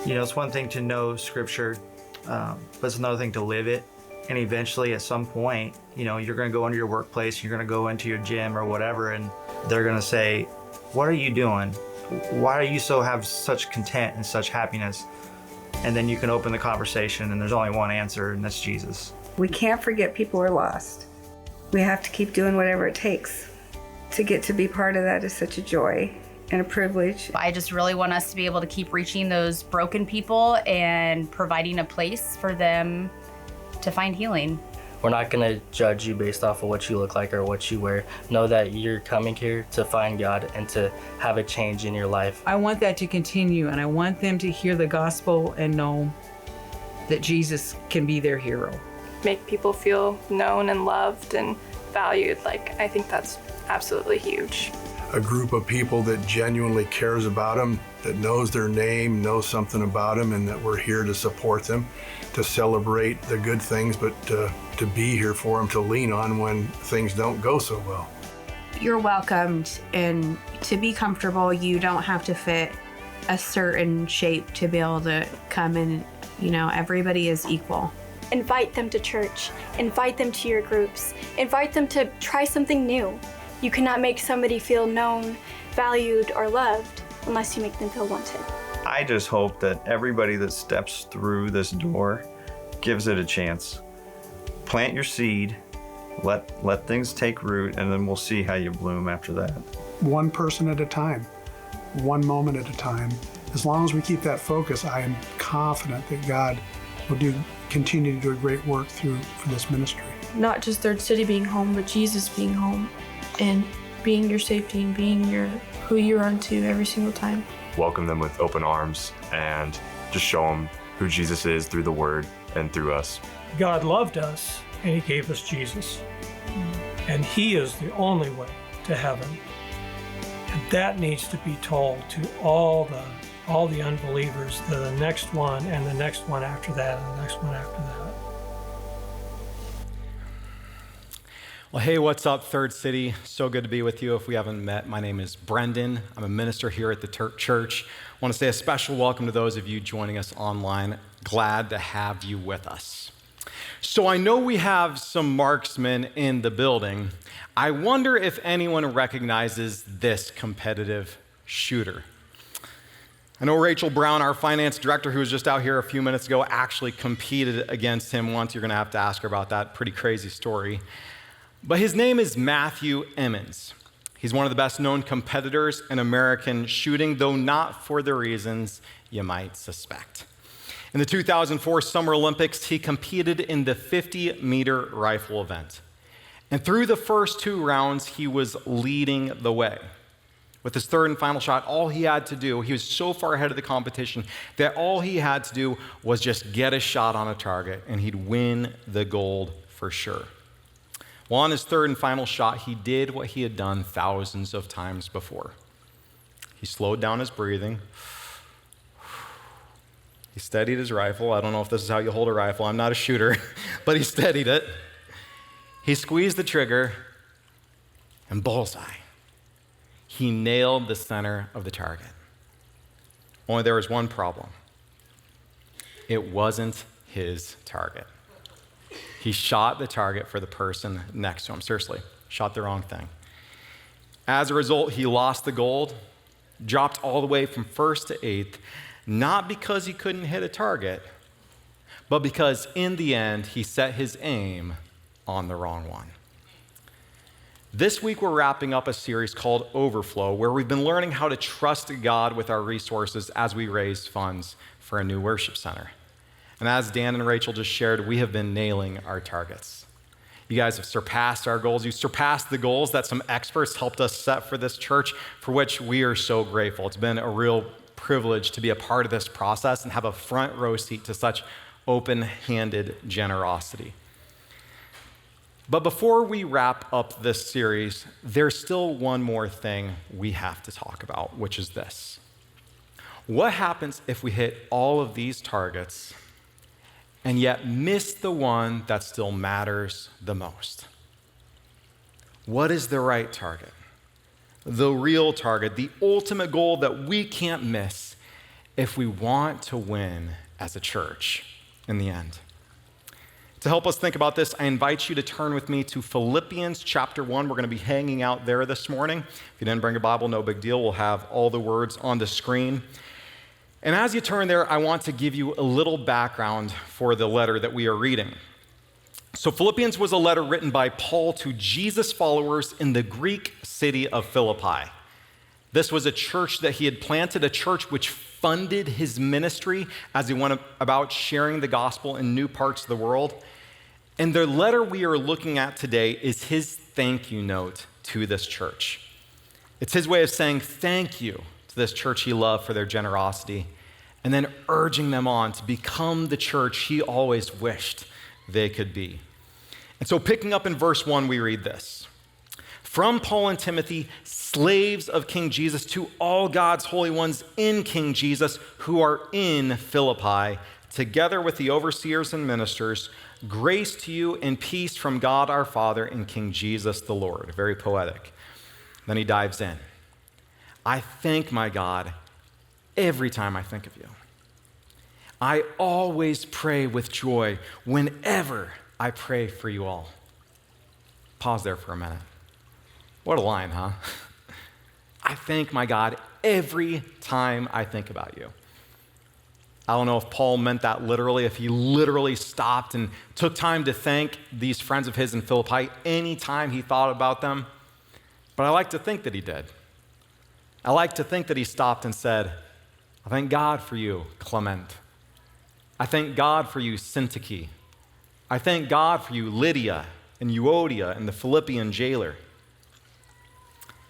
You know, it's one thing to know scripture, but it's another thing to live it. And eventually at some point, you know, you're going to go into your workplace, you're going to go into your gym or whatever, and they're going to say, what are you doing? Why are you have such content and such happiness? And then you can open the conversation and there's only one answer, and that's Jesus. We can't forget people are lost. We have to keep doing whatever it takes. To get to be part of that is such a joy and a privilege. I just really want us to be able to keep reaching those broken people and providing a place for them to find healing. We're not going to judge you based off of what you look like or what you wear. Know that you're coming here to find God and to have a change in your life. I want that to continue, and I want them to hear the gospel and know that Jesus can be their hero. Make people feel known and loved and valued. I think that's absolutely huge. A group of people that genuinely cares about them, that knows their name, knows something about them, and that we're here to support them, to celebrate the good things, but to be here for them, to lean on when things don't go so well. You're welcomed, and to be comfortable, you don't have to fit a certain shape to be able to come in. You know, everybody is equal. Invite them to church, invite them to your groups, invite them to try something new. You cannot make somebody feel known, valued, or loved unless you make them feel wanted. I just hope that everybody that steps through this door gives it a chance. Plant your seed, let things take root, and then we'll see how you bloom after that. One person at a time, one moment at a time. As long as we keep that focus, I am confident that God will continue to do a great work for this ministry. Not just Third City being home, but Jesus being home and being your safety and being who you run to every single time. Welcome them with open arms and just show them who Jesus is through the Word and through us. God loved us and He gave us Jesus. And He is the only way to heaven. And that needs to be told to all the unbelievers, the next one and the next one after that and the next one after that. Well, hey, what's up, Third City? So good to be with you. If we haven't met, my name is Brenden. I'm a minister here at the church. I want to say a special welcome to those of you joining us online. Glad to have you with us. So I know we have some marksmen in the building. I wonder if anyone recognizes this competitive shooter. I know Rachel Brown, our finance director, who was just out here a few minutes ago, actually competed against him once. You're going to have to ask her about that pretty crazy story. But his name is Matthew Emmons. He's one of the best known competitors in American shooting, though not for the reasons you might suspect. In the 2004 Summer Olympics, he competed in the 50-meter rifle event. And through the first 2 rounds, he was leading the way. With his third and final shot, all he had to do, he was so far ahead of the competition that all he had to do was just get a shot on a target, and he'd win the gold for sure. Well, on his third and final shot, he did what he had done thousands of times before. He slowed down his breathing. He steadied his rifle. I don't know if this is how you hold a rifle. I'm not a shooter, but he steadied it. He squeezed the trigger, and bullseye. He nailed the center of the target. Only there was one problem. It wasn't his target. He shot the target for the person next to him. Seriously, shot the wrong thing. As a result, he lost the gold, dropped all the way from 1st to 8th, not because he couldn't hit a target, but because in the end, he set his aim on the wrong one. This week, we're wrapping up a series called Overflow, where we've been learning how to trust God with our resources as we raise funds for a new worship center. And as Dan and Rachel just shared, we have been nailing our targets. You guys have surpassed our goals. You've surpassed the goals that some experts helped us set for this church, for which we are so grateful. It's been a real privilege to be a part of this process and have a front row seat to such open-handed generosity. But before we wrap up this series, there's still one more thing we have to talk about, which is this. What happens if we hit all of these targets and yet miss the one that still matters the most? What is the right target? The real target, the ultimate goal that we can't miss, if we want to win as a church in the end. To help us think about this, I invite you to turn with me to Philippians chapter 1. We're going to be hanging out there this morning. If you didn't bring a Bible, no big deal. We'll have all the words on the screen. And as you turn there, I want to give you a little background for the letter that we are reading. So Philippians was a letter written by Paul to Jesus followers in the Greek city of Philippi. This was a church that he had planted, a church which funded his ministry as he went about sharing the gospel in new parts of the world. And the letter we are looking at today is his thank you note to this church. It's his way of saying thank you to this church he loved for their generosity, and then urging them on to become the church he always wished they could be. And so picking up in verse 1, we read this. From Paul and Timothy, slaves of King Jesus, to all God's holy ones in King Jesus who are in Philippi, together with the overseers and ministers, grace to you and peace from God our Father and King Jesus the Lord. Very poetic. Then he dives in. I thank my God every time I think of you. I always pray with joy whenever I pray for you all. Pause there for a minute. What a line, huh? I thank my God every time I think about you. I don't know if Paul meant that literally, if he literally stopped and took time to thank these friends of his in Philippi anytime he thought about them, but I like to think that he did. I like to think that he stopped and said, I thank God for you, Clement. I thank God for you, Syntyche. I thank God for you, Lydia and Euodia and the Philippian jailer.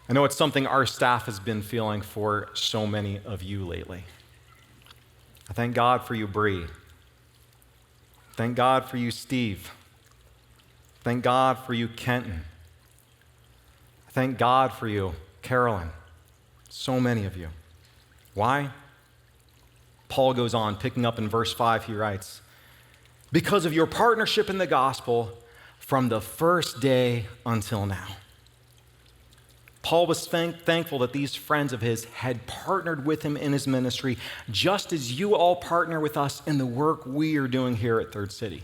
I know it's something our staff has been feeling for so many of you lately. I thank God for you, Bree. Thank God for you, Steve. Thank God for you, Kenton. I thank God for you, Carolyn. So many of you. Why? Paul goes on, picking up in verse 5, he writes, because of your partnership in the gospel from the first day until now. Paul was thankful that these friends of his had partnered with him in his ministry, just as you all partner with us in the work we are doing here at Third City.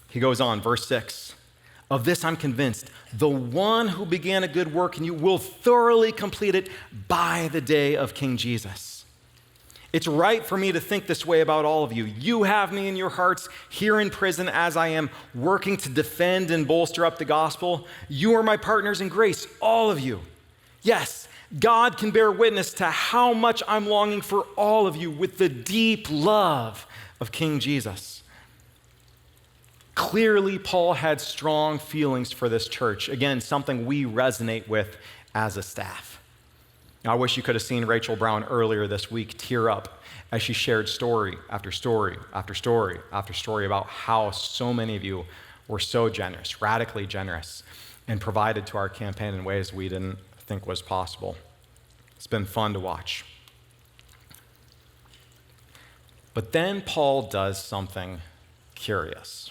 He goes on, verse 6, of this I'm convinced, the one who began a good work in you will thoroughly complete it by the day of King Jesus. It's right for me to think this way about all of you. You have me in your hearts here in prison as I am working to defend and bolster up the gospel. You are my partners in grace, all of you. Yes, God can bear witness to how much I'm longing for all of you with the deep love of King Jesus. Clearly, Paul had strong feelings for this church. Again, something we resonate with as a staff. I wish you could have seen Rachel Brown earlier this week tear up as she shared story after story after story after story about how so many of you were so generous, radically generous, and provided to our campaign in ways we didn't think was possible. It's been fun to watch. But then Paul does something curious.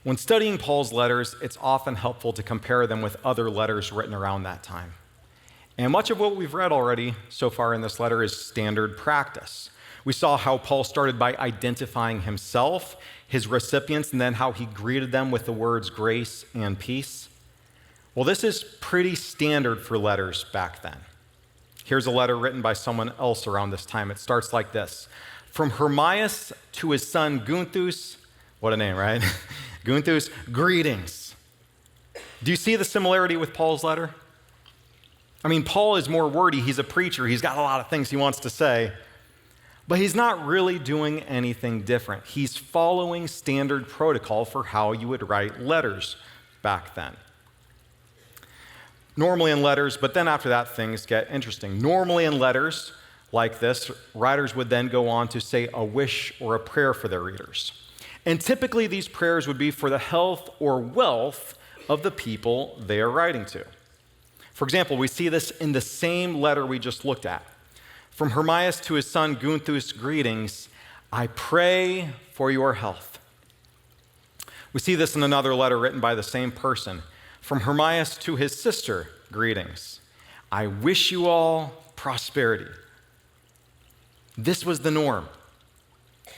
When studying Paul's letters, it's often helpful to compare them with other letters written around that time. And much of what we've read already so far in this letter is standard practice. We saw how Paul started by identifying himself, his recipients, and then how he greeted them with the words grace and peace. Well, this is pretty standard for letters back then. Here's a letter written by someone else around this time. It starts like this. From Hermias to his son Gunthus, what a name, right? Gunthus, greetings. Do you see the similarity with Paul's letter? I mean, Paul is more wordy. He's a preacher. He's got a lot of things he wants to say. But he's not really doing anything different. He's following standard protocol for how you would write letters back then. Normally in letters, but then after that, things get interesting. Normally in letters like this, writers would then go on to say a wish or a prayer for their readers. And typically these prayers would be for the health or wealth of the people they are writing to. For example, we see this in the same letter we just looked at. From Hermias to his son Gunthus, greetings. I pray for your health. We see this in another letter written by the same person. From Hermias to his sister, greetings. I wish you all prosperity. This was the norm.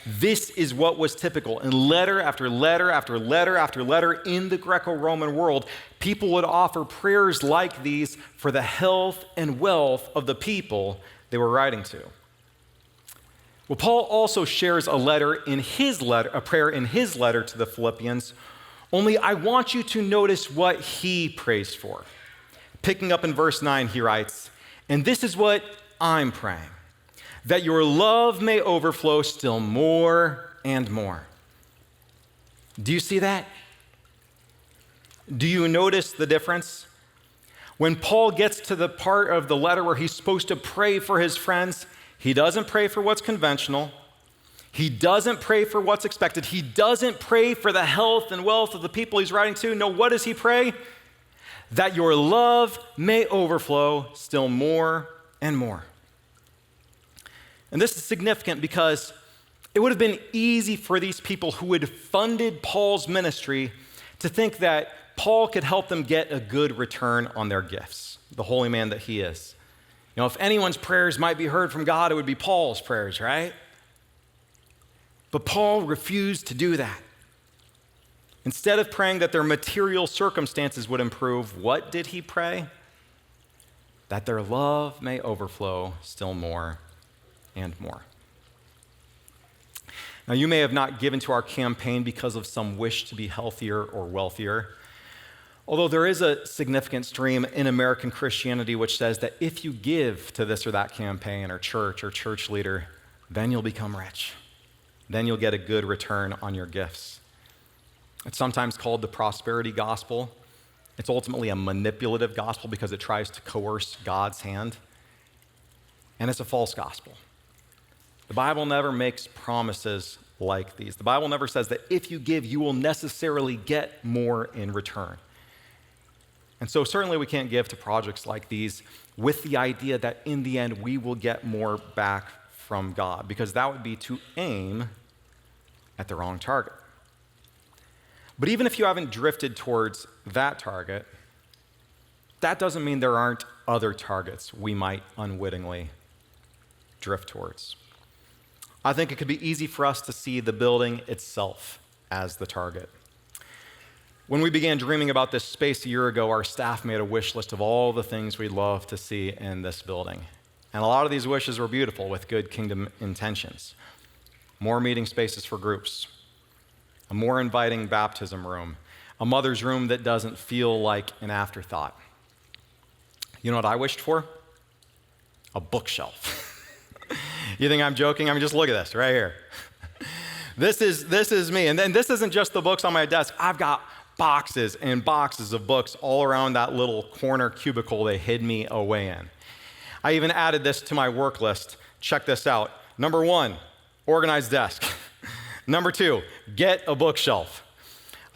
This is what was typical. And letter after letter after letter after letter in the Greco-Roman world, people would offer prayers like these for the health and wealth of the people they were writing to. Well, Paul also shares a prayer in his letter to the Philippians, only I want you to notice what he prays for. Picking up in verse 9, he writes, "And this is what I'm praying, that your love may overflow still more and more." Do you see that? Do you notice the difference? When Paul gets to the part of the letter where he's supposed to pray for his friends, he doesn't pray for what's conventional. He doesn't pray for what's expected. He doesn't pray for the health and wealth of the people he's writing to. No, what does he pray? That your love may overflow still more and more. And this is significant because it would have been easy for these people who had funded Paul's ministry to think that Paul could help them get a good return on their gifts, the holy man that he is. You know, if anyone's prayers might be heard from God, it would be Paul's prayers, right? But Paul refused to do that. Instead of praying that their material circumstances would improve, what did he pray? That their love may overflow still more and more. Now, you may have not given to our campaign because of some wish to be healthier or wealthier, although there is a significant stream in American Christianity which says that if you give to this or that campaign or church leader, then you'll become rich. Then you'll get a good return on your gifts. It's sometimes called the prosperity gospel. It's ultimately a manipulative gospel because it tries to coerce God's hand. And it's a false gospel. The Bible never makes promises like these. The Bible never says that if you give, you will necessarily get more in return. And so certainly we can't give to projects like these with the idea that in the end we will get more back from God, because that would be to aim at the wrong target. But even if you haven't drifted towards that target, that doesn't mean there aren't other targets we might unwittingly drift towards. I think it could be easy for us to see the building itself as the target. When we began dreaming about this space a year ago, our staff made a wish list of all the things we'd love to see in this building. And a lot of these wishes were beautiful with good kingdom intentions. More meeting spaces for groups, a more inviting baptism room, a mother's room that doesn't feel like an afterthought. You know what I wished for? A bookshelf. You think I'm joking? I mean, just look at this right here. This is me. And then this isn't just the books on my desk. I've got boxes and boxes of books all around that little corner cubicle they hid me away in. I even added this to my work list. Check this out. Number 1, organized desk. Number 2, get a bookshelf.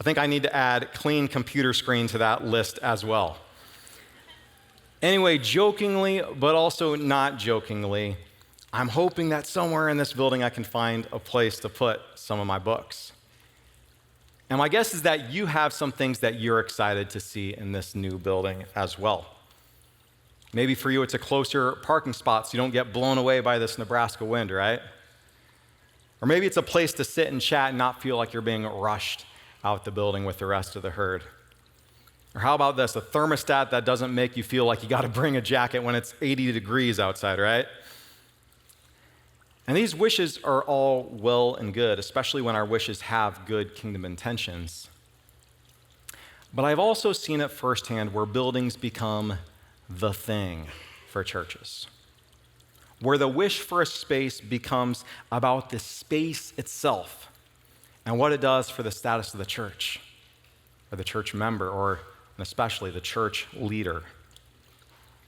I think I need to add clean computer screen to that list as well. Anyway, jokingly, but also not jokingly, I'm hoping that somewhere in this building I can find a place to put some of my books. And my guess is that you have some things that you're excited to see in this new building as well. Maybe for you it's a closer parking spot so you don't get blown away by this Nebraska wind, right? Or maybe it's a place to sit and chat and not feel like you're being rushed out the building with the rest of the herd. Or how about this, a thermostat that doesn't make you feel like you got to bring a jacket when it's 80 degrees outside, right? And these wishes are all well and good, especially when our wishes have good kingdom intentions. But I've also seen it firsthand where buildings become the thing for churches, where the wish for a space becomes about the space itself and what it does for the status of the church, or the church member, or and especially the church leader.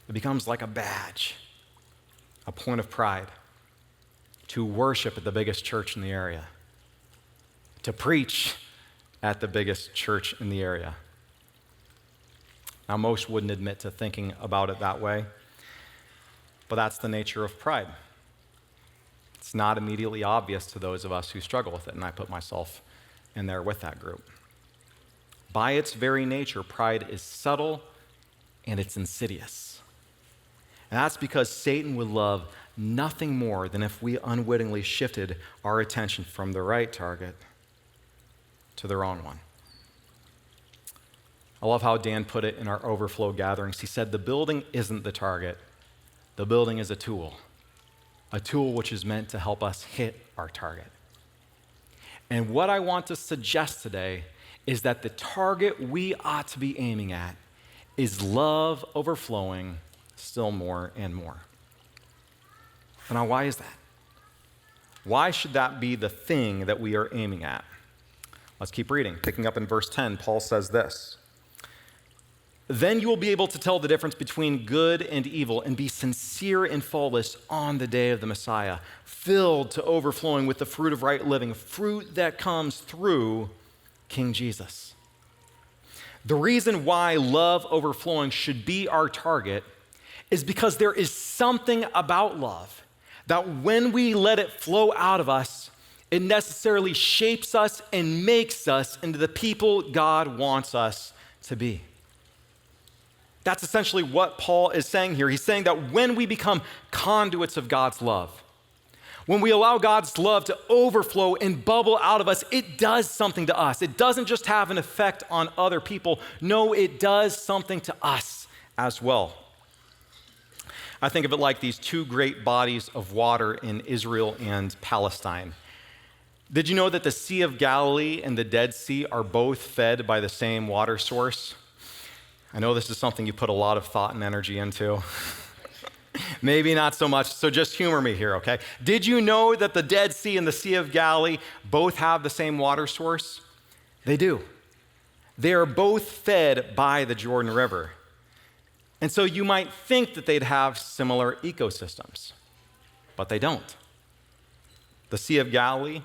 It becomes like a badge, a point of pride, to worship at the biggest church in the area, to preach at the biggest church in the area. Now, most wouldn't admit to thinking about it that way, but that's the nature of pride. It's not immediately obvious to those of us who struggle with it, and I put myself in there with that group. By its very nature, pride is subtle and it's insidious. And that's because Satan would love nothing more than if we unwittingly shifted our attention from the right target to the wrong one. I love how Dan put it in our Overflow gatherings. He said, the building isn't the target. The building is a tool which is meant to help us hit our target. And what I want to suggest today is that the target we ought to be aiming at is love overflowing still more and more. And now, why is that? Why should that be the thing that we are aiming at? Let's keep reading. Picking up in verse 10, Paul says this. Then you will be able to tell the difference between good and evil and be sincere and faultless on the day of the Messiah, filled to overflowing with the fruit of right living, fruit that comes through King Jesus. The reason why love overflowing should be our target is because there is something about love that when we let it flow out of us, it necessarily shapes us and makes us into the people God wants us to be. That's essentially what Paul is saying here. He's saying that when we become conduits of God's love, when we allow God's love to overflow and bubble out of us, it does something to us. It doesn't just have an effect on other people. No, it does something to us as well. I think of it like these two great bodies of water in Israel and Palestine. Did you know that the Sea of Galilee and the Dead Sea are both fed by the same water source? I know this is something you put a lot of thought and energy into. Maybe not so much, so just humor me here, okay? Did you know that the Dead Sea and the Sea of Galilee both have the same water source? They do. They are both fed by the Jordan River. And so you might think that they'd have similar ecosystems, but they don't. The Sea of Galilee,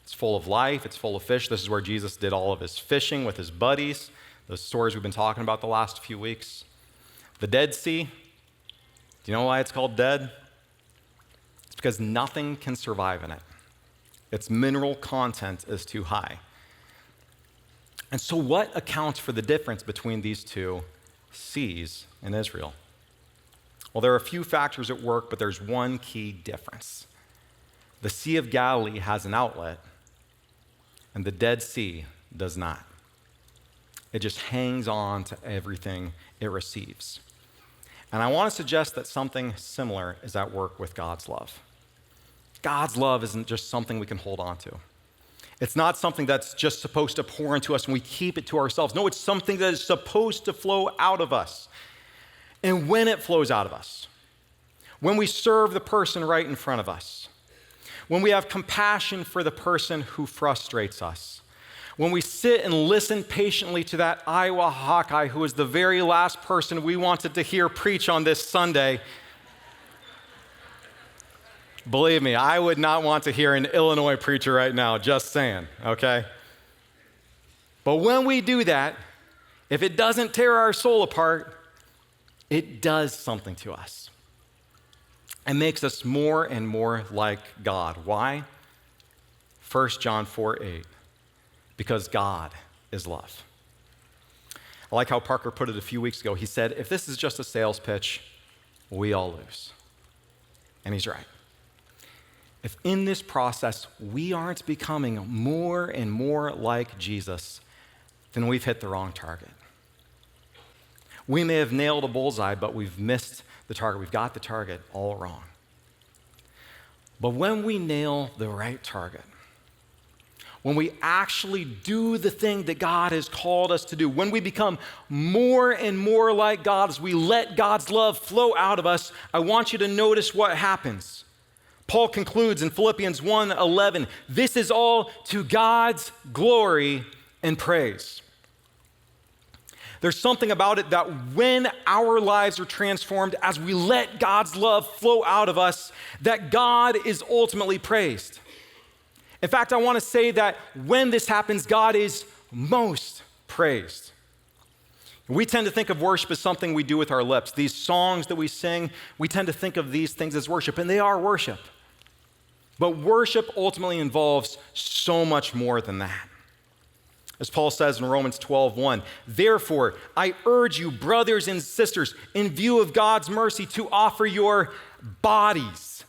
it's full of life, it's full of fish. This is where Jesus did all of his fishing with his buddies, those stories we've been talking about the last few weeks. The Dead Sea, do you know why it's called dead? It's because nothing can survive in it. Its mineral content is too high. And so what accounts for the difference between these two seas in Israel? Well, there are a few factors at work, but there's one key difference. The Sea of Galilee has an outlet, and the Dead Sea does not. It just hangs on to everything it receives. And I want to suggest that something similar is at work with God's love. God's love isn't just something we can hold on to. It's not something that's just supposed to pour into us and we keep it to ourselves. No, it's something that is supposed to flow out of us. And when it flows out of us, when we serve the person right in front of us, when we have compassion for the person who frustrates us, when we sit and listen patiently to that Iowa Hawkeye who is the very last person we wanted to hear preach on this Sunday, believe me, I would not want to hear an Illinois preacher right now, just saying, okay? But when we do that, if it doesn't tear our soul apart, it does something to us. It makes us more and more like God. Why? 1 John 4:8. Because God is love. I like how Parker put it a few weeks ago. He said, if this is just a sales pitch, we all lose. And he's right. If in this process we aren't becoming more and more like Jesus, then we've hit the wrong target. We may have nailed a bullseye, but we've missed the target. We've got the target all wrong. But when we nail the right target, when we actually do the thing that God has called us to do, when we become more and more like God as we let God's love flow out of us, I want you to notice what happens. Paul concludes in Philippians 1:11, this is all to God's glory and praise. There's something about it that when our lives are transformed, as we let God's love flow out of us, that God is ultimately praised. In fact, I want to say that when this happens, God is most praised. We tend to think of worship as something we do with our lips. These songs that we sing, we tend to think of these things as worship, and they are worship. But worship ultimately involves so much more than that. As Paul says in Romans 12:1, therefore, I urge you, brothers and sisters, in view of God's mercy, to offer your bodies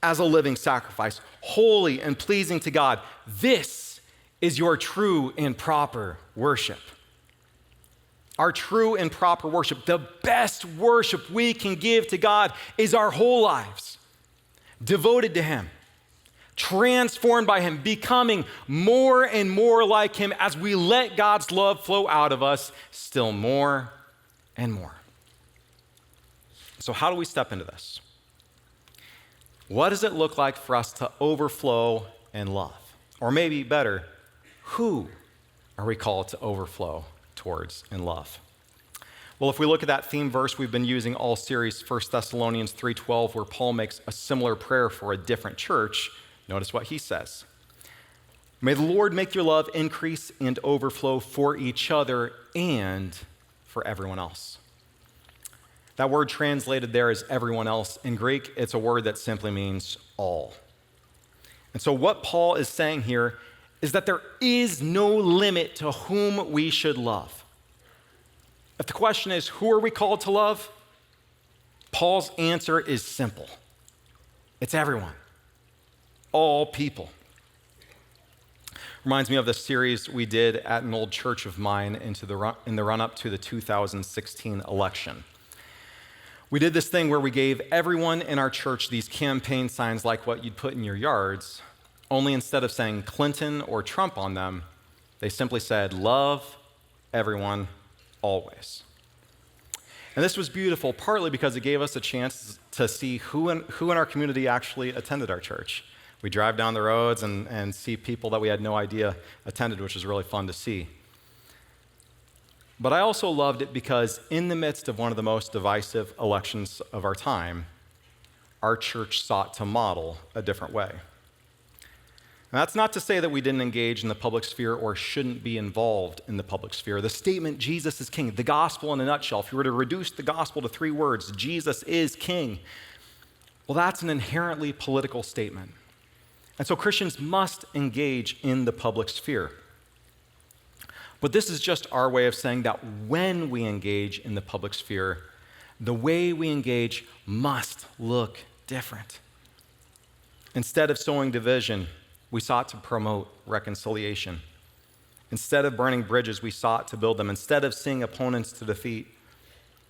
as a living sacrifice, holy and pleasing to God. This is your true and proper worship. Our true and proper worship, the best worship we can give to God, is our whole lives, devoted to Him, transformed by Him, becoming more and more like Him as we let God's love flow out of us still more and more. So how do we step into this? What does it look like for us to overflow in love? Or maybe better, who are we called to overflow towards in love? Well, if we look at that theme verse we've been using all series, 1 Thessalonians 3:12, where Paul makes a similar prayer for a different church, notice what he says. May the Lord make your love increase and overflow for each other and for everyone else. That word translated there as everyone else. In Greek, it's a word that simply means all. And so what Paul is saying here is that there is no limit to whom we should love. If the question is, who are we called to love? Paul's answer is simple. It's everyone. All people. Reminds me of the series we did at an old church of mine in the run-up to the 2016 election. We did this thing where we gave everyone in our church these campaign signs like what you'd put in your yards, only instead of saying Clinton or Trump on them, they simply said, love everyone always. And this was beautiful, partly because it gave us a chance to see who in our community actually attended our church. We drive down the roads and see people that we had no idea attended, which was really fun to see. But I also loved it because in the midst of one of the most divisive elections of our time, our church sought to model a different way. And that's not to say that we didn't engage in the public sphere or shouldn't be involved in the public sphere. The statement, Jesus is King, the gospel in a nutshell, if you were to reduce the gospel to 3 words, Jesus is King, well, that's an inherently political statement. And so Christians must engage in the public sphere. But this is just our way of saying that when we engage in the public sphere, the way we engage must look different. Instead of sowing division, we sought to promote reconciliation. Instead of burning bridges, we sought to build them. Instead of seeing opponents to defeat,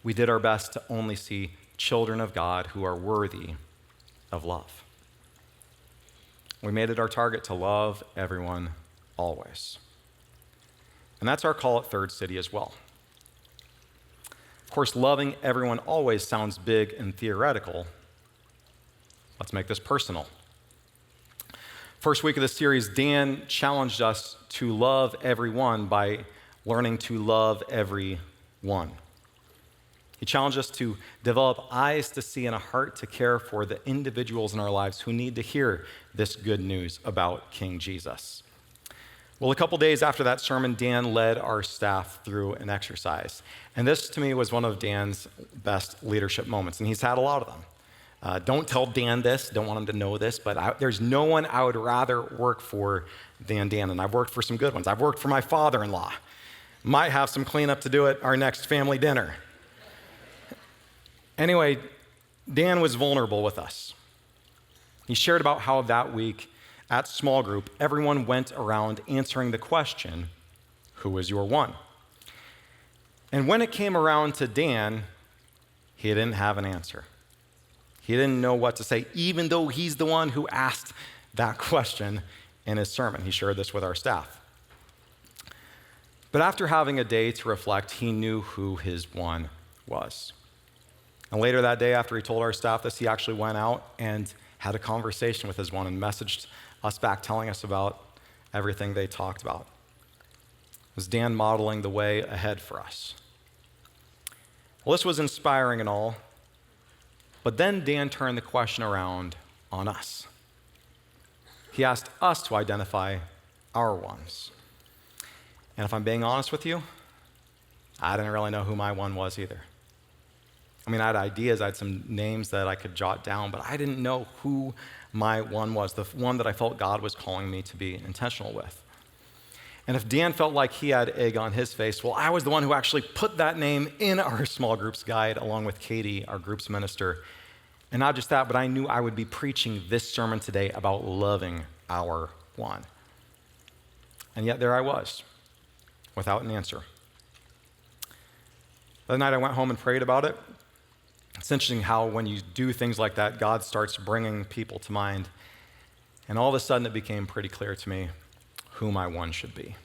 we did our best to only see children of God who are worthy of love. We made it our target to love everyone always. And that's our call at Third City as well. Of course, loving everyone always sounds big and theoretical. Let's make this personal. First week of the series, Dan challenged us to love everyone by learning to love everyone. He challenged us to develop eyes to see and a heart to care for the individuals in our lives who need to hear this good news about King Jesus. Well, a couple days after that sermon, Dan led our staff through an exercise. And this, to me, was one of Dan's best leadership moments, and he's had a lot of them. Don't tell Dan this, don't want him to know this, but there's no one I would rather work for than Dan, and I've worked for some good ones. I've worked for my father-in-law. Might have some cleanup to do at our next family dinner. Anyway, Dan was vulnerable with us. He shared about how that week at small group, everyone went around answering the question, who is your one? And when it came around to Dan, he didn't have an answer. He didn't know what to say, even though he's the one who asked that question in his sermon. He shared this with our staff. But after having a day to reflect, he knew who his one was. And later that day, after he told our staff this, he actually went out and had a conversation with his one and messaged us back, telling us about everything they talked about. It was Dan modeling the way ahead for us. Well, this was inspiring and all, but then Dan turned the question around on us. He asked us to identify our ones. And if I'm being honest with you, I didn't really know who my one was either. I mean, I had ideas, I had some names that I could jot down, but I didn't know who my one was, the one that I felt God was calling me to be intentional with. And if Dan felt like he had egg on his face, well, I was the one who actually put that name in our small groups guide along with Katie, our groups minister. And not just that, but I knew I would be preaching this sermon today about loving our one. And yet there I was, without an answer. The night I went home and prayed about it. It's interesting how when you do things like that, God starts bringing people to mind. And all of a sudden it became pretty clear to me who my one should be.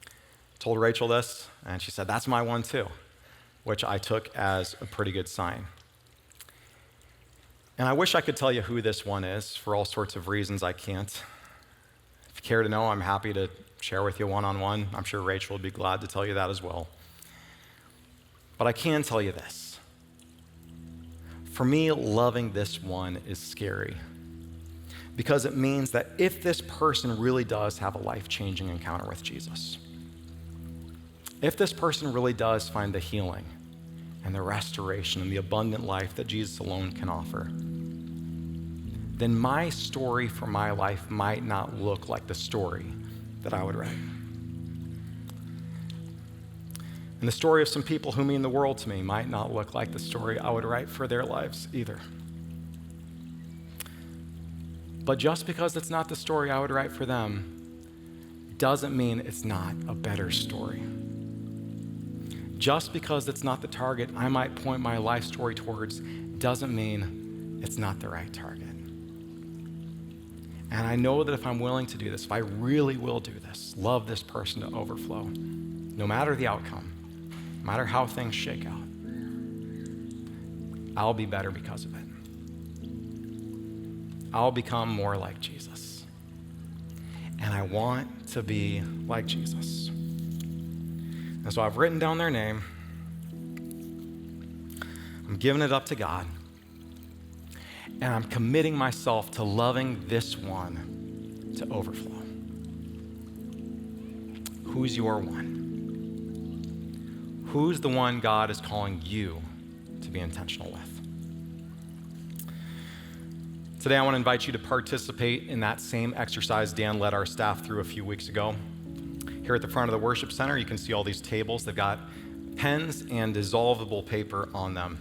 I told Rachel this, and she said, that's my one too, which I took as a pretty good sign. And I wish I could tell you who this one is. For all sorts of reasons, I can't. If you care to know, I'm happy to share with you one-on-one. I'm sure Rachel would be glad to tell you that as well. But I can tell you this. For me, loving this one is scary because it means that if this person really does have a life-changing encounter with Jesus, if this person really does find the healing and the restoration and the abundant life that Jesus alone can offer, then my story for my life might not look like the story that I would write. And the story of some people who mean the world to me might not look like the story I would write for their lives either. But just because it's not the story I would write for them doesn't mean it's not a better story. Just because it's not the target I might point my life story towards doesn't mean it's not the right target. And I know that if I'm willing to do this, if I really will do this, love this person to overflow, no matter the outcome, no matter how things shake out, I'll be better because of it. I'll become more like Jesus. And I want to be like Jesus. And so I've written down their name. I'm giving it up to God. And I'm committing myself to loving this one to overflow. Who's your one? Who's the one God is calling you to be intentional with? Today, I want to invite you to participate in that same exercise Dan led our staff through a few weeks ago. Here at the front of the worship center, you can see all these tables. They've got pens and dissolvable paper on them.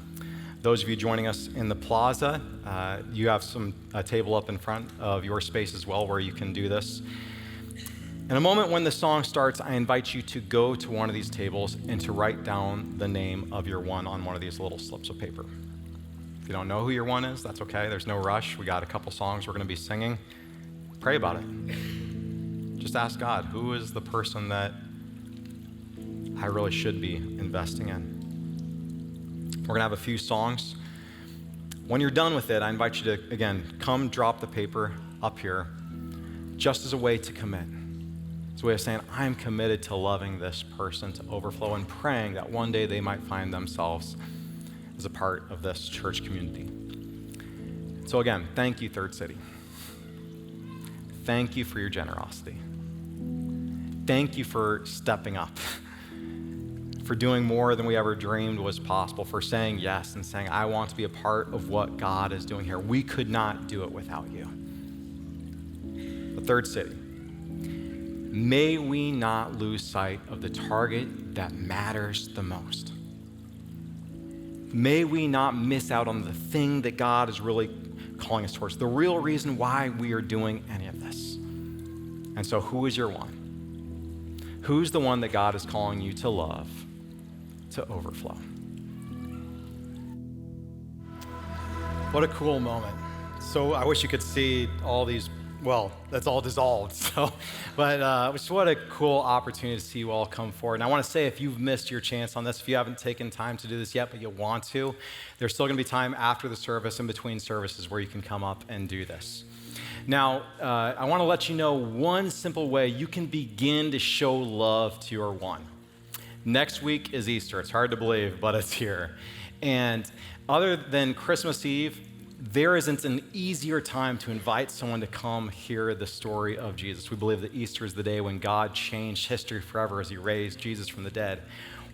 Those of you joining us in the plaza, you have a table up in front of your space as well where you can do this. In a moment when the song starts, I invite you to go to one of these tables and to write down the name of your one on one of these little slips of paper. If you don't know who your one is, that's okay. There's no rush. We got a couple songs we're going to be singing. Pray about it. Just ask God, who is the person that I really should be investing in? We're going to have a few songs. When you're done with it, I invite you to, again, come drop the paper up here just as a way to commit. It's a way of saying, I'm committed to loving this person to overflow and praying that one day they might find themselves as a part of this church community. So again, thank you, Third City. Thank you for your generosity. Thank you for stepping up, for doing more than we ever dreamed was possible, for saying yes and saying, I want to be a part of what God is doing here. We could not do it without you. The Third City. May we not lose sight of the target that matters the most. May we not miss out on the thing that God is really calling us towards, the real reason why we are doing any of this. And so who is your one? Who's the one that God is calling you to love, to overflow? What a cool moment. So I wish you could see all these. Well, that's all dissolved. But what a cool opportunity to see you all come forward. And I want to say, if you've missed your chance on this, if you haven't taken time to do this yet, but you want to, there's still going to be time after the service, in between services, where you can come up and do this. Now, I want to let you know one simple way you can begin to show love to your one. Next week is Easter. It's hard to believe, but it's here. And other than Christmas Eve, there isn't an easier time to invite someone to come hear the story of Jesus. We believe that Easter is the day when God changed history forever as he raised Jesus from the dead.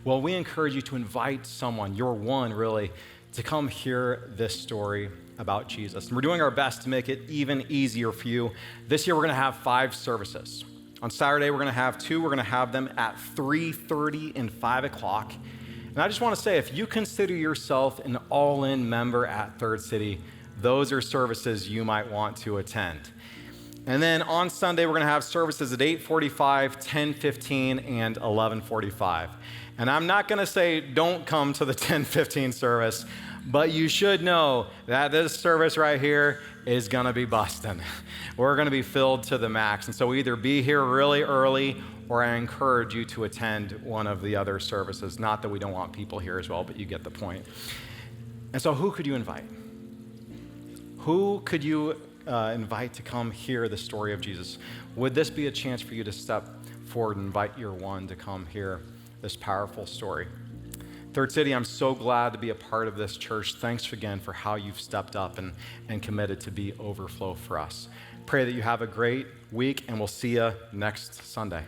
Well, we encourage you to invite someone, your one really, to come hear this story about Jesus. And we're doing our best to make it even easier for you. This year, we're going to have 5 services. On Saturday, we're going to have 2. We're going to have them at 3:30 and 5 o'clock. And I just want to say, if you consider yourself an all-in member at Third City, those are services you might want to attend. And then on Sunday, we're going to have services at 8:45, 10:15, and 11:45. And I'm not going to say don't come to the 10:15 service, but you should know that this service right here is going to be busting. We're going to be filled to the max. And so either be here really early, or I encourage you to attend one of the other services. Not that we don't want people here as well, but you get the point. And so who could you invite? Who could you invite to come hear the story of Jesus? Would this be a chance for you to step forward and invite your one to come hear this powerful story? Third City, I'm so glad to be a part of this church. Thanks again for how you've stepped up and committed to be Overflow for us. Pray that you have a great week, and we'll see you next Sunday.